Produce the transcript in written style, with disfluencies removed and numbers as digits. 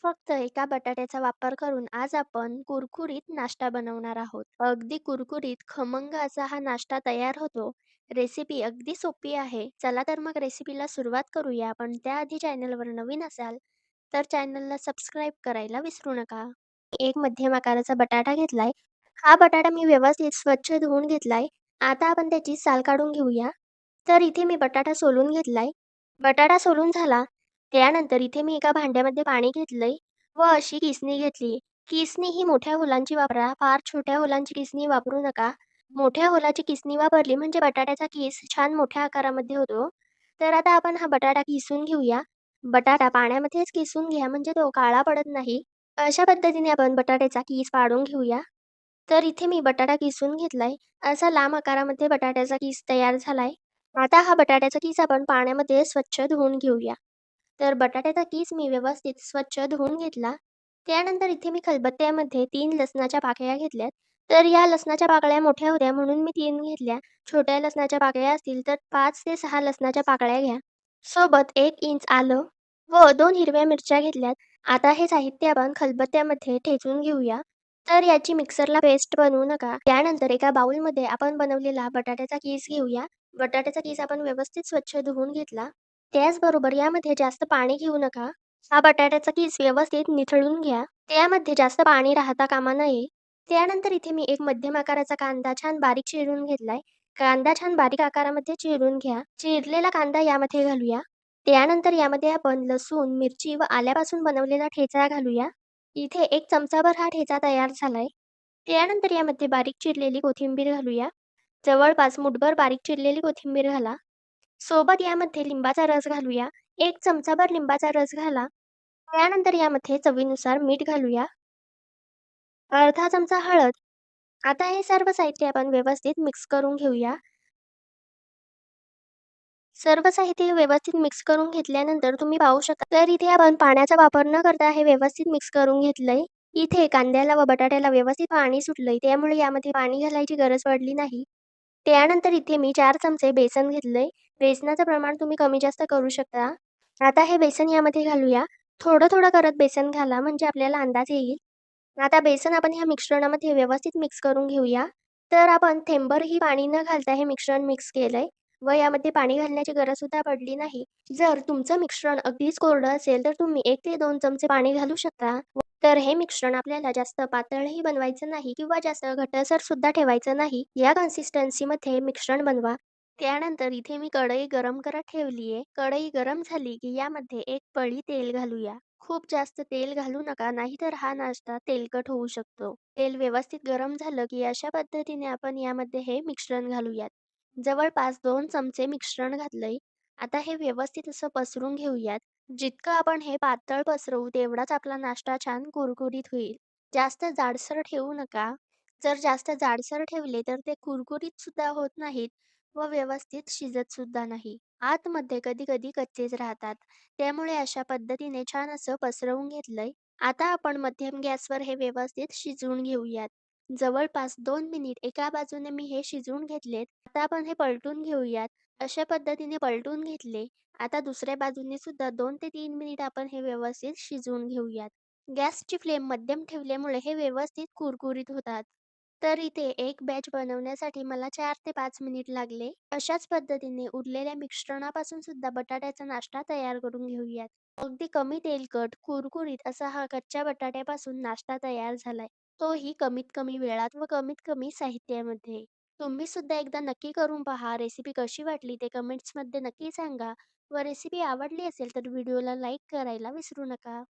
फक्त एका बटाट्याचा वापर करून आज आपण कुरकुरीत नाश्ता बनवणार आहोत. अगदी कुरकुरीत खमंग असा हा नाश्ता तयार होतो. रेसिपी अगदी सोपी आहे. चला तर मग रेसिपीला सुरुवात करूया. पण त्याआधी चॅनलवर नवीन असाल तर चॅनलला सबस्क्राईब करायला विसरू नका. एक मध्यम आकाराचा बटाटा घेतलाय. हा बटाटा मी व्यवस्थित स्वच्छ धुवून घेतलाय. आता आपण त्याची साल काढून घेऊया. तर इथे मी बटाटा सोलून घेतलाय. बटाटा सोलून झाला. त्यानंतर इथे मी एका भांड्यामध्ये पाणी घेतलंय व अशी किसणी घेतली. किसणी ही मोठ्या होलांची वापरा. फार छोट्या होलांची किसणी वापरू नका. मोठ्या होलाची किसणी वापरली म्हणजे बटाट्याचा किस छान मोठ्या आकारामध्ये होतो. तर आता आपण हा बटाटा किसून घेऊया. बटाटा पाण्यामध्येच किसून घ्या म्हणजे तो काळा पडत नाही. अशा पद्धतीने आपण बटाट्याचा किस पाडून घेऊया. तर इथे मी बटाटा किसून घेतलाय. असा लांब आकारामध्ये बटाट्याचा किस तयार झालाय. आता हा बटाट्याचा किस आपण पाण्यामध्ये स्वच्छ धुवून घेऊया. तर बटाट्याचा किस मी व्यवस्थित स्वच्छ धुवून घेतला. त्यानंतर इथे मी खलबत्त्यामध्ये 3 लसणाच्या पाकळ्या घेतल्यात. तर या लसणाच्या पाकळ्या मोठ्या होत्या म्हणून मी 3 घेतल्या. छोट्या लसणाच्या पाकळ्या असतील तर 5 ते 6 लसणाच्या पाकळ्या घ्या. सोबत 1 इंच आलं व 2 हिरव्या मिरच्या घेतल्यात. आता हे साहित्य आपण खलबत्त्यामध्ये ठेचून घेऊया. तर याची मिक्सरला पेस्ट बनवू नका. त्यानंतर एका बाउलमध्ये आपण बनवलेला बटाट्याचा किस घेऊया. बटाट्याचा किस आपण व्यवस्थित स्वच्छ धुवून घेतला. त्याचबरोबर यामध्ये जास्त पाणी घेऊ नका. हा बटाट्याचा किस व्यवस्थित निथळून घ्या. त्यामध्ये जास्त पाणी राहता कामा नये. त्यानंतर इथे मी एक मध्यम आकाराचा कांदा छान बारीक चिरून घेतलाय. कांदा छान बारीक आकारामध्ये चिरून घ्या. चिरलेला कांदा यामध्ये घालूया. त्यानंतर यामध्ये आपण लसूण, मिरची व आल्यापासून बनवलेला ठेचा घालूया. इथे 1 चमचाभर हा ठेचा तयार झालाय. त्यानंतर यामध्ये बारीक चिरलेली कोथिंबीर घालूया. जवळपास मुठभर बारीक चिरलेली कोथिंबीर घाला. सोबत यामध्ये लिंबाचा रस घालूया. 1 चमचाभर लिंबाचा रस घाला. त्यानंतर यामध्ये चवीनुसार मीठ घालूया. अर्धा चमचा हळद. आता हे सर्व साहित्य आपण व्यवस्थित मिक्स करून घेऊया. सर्व साहित्य व्यवस्थित मिक्स करून घेतल्यानंतर तुम्ही पाहू शकता. तर इथे आपण पाण्याचा वापर न करता हे व्यवस्थित मिक्स करून घेतलंय. इथे कांद्याला व बटाट्याला व्यवस्थित पाणी सुटलंय. त्यामुळे यामध्ये पाणी घालायची गरज पडली नाही. त्यानंतर इथे मी 4 चमचे बेसन घेतलंय. बेसनाचं प्रमाण तुम्ही कमी जास्त करू शकता. आता हे बेसन यामध्ये घालूया. थोडं-थोडं करत बेसन घाला म्हणजे आपल्याला अंदाज येईल. आता बेसन आपण ह्या मिश्रणामध्ये व्यवस्थित मिक्स करून घेऊया. तर आपण थेंबभरही पाणी न घालता हे मिश्रण मिक्स केलंय व यामध्ये पाणी घालण्याची गरजसुद्धा पडली नाही. जर तुमचं मिश्रण अगदीच कोरडं असेल तर तुम्ही 1 ते 2 चमचे पाणी घालू शकता. तर हे मिश्रण आपल्याला जास्त पातळही बनवायचं नाही किंवा जास्त घट्टसर सुद्धा ठेवायचं नाही. या कन्सिस्टन्सीमध्ये मिश्रण बनवा. त्यानंतर इथे मी कढई गरम करत ठेवलीये. कढई गरम झाली की यामध्ये 1 पळी तेल घालूया. खूप जास्त तेल घालू नका नाहीतर हा नाश्ता तेलकट होऊ शकतो. तेल व्यवस्थित गरम झालं की अशा पद्धतीने आपण यामध्ये हे मिश्रण घालूयात. जवळपास 2 चमचे मिश्रण घातलंय. आता हे व्यवस्थित असं पसरून घेऊयात. जितकं आपण हे पातळ पसरवू तेवढाच आपला नाश्ता छान कुरकुरीत होईल. जास्त जाडसर ठेवू नका. जर जास्त जाडसर ठेवले तर ते कुरकुरीत सुद्धा होत नाहीत व व्यवस्थित शिजत सुद्धा नाही. आतमध्ये कधी-कधी कच्चेच राहतात. त्यामुळे अशा पद्धतीने छान असं पसरवून घेतलंय. आता आपण मध्यम गॅसवर हे व्यवस्थित शिजवून घेऊयात. जवळपास 2 मिनिट एका बाजूने मी हे शिजवून घेतलेत. आता आपण हे पलटून घेऊयात. अशा पद्धतीने पलटून घेतले. आता दुसऱ्या बाजूने सुद्धा 2 ते 3 मिनिट आपण हे व्यवस्थित शिजवून घेऊयात. गॅसची फ्लेम मध्यम ठेवल्यामुळे हे व्यवस्थित कुरकुरीत होतात. तर इथे एक बॅच बनवण्यासाठी मला 4 ते 5 मिनिट लागले. अशाच पद्धतीने उरलेल्या मिश्रणापासून सुद्धा बटाट्याचा नाश्ता तयार करून घेऊयात. अगदी कमी तेलकट, कुरकुरीत असा हा कच्च्या बटाट्यापासून नाश्ता तयार झालाय. तोही कमीत कमी वेळात व कमीत कमी साहित्यामध्ये. तुम्ही सुद्धा एकदा नक्की करून पहा. रेसिपी कशी वाटली ते कमेंट्समध्ये नक्की सांगा व रेसिपी आवडली असेल तर व्हिडिओला लाईक करायला विसरू नका.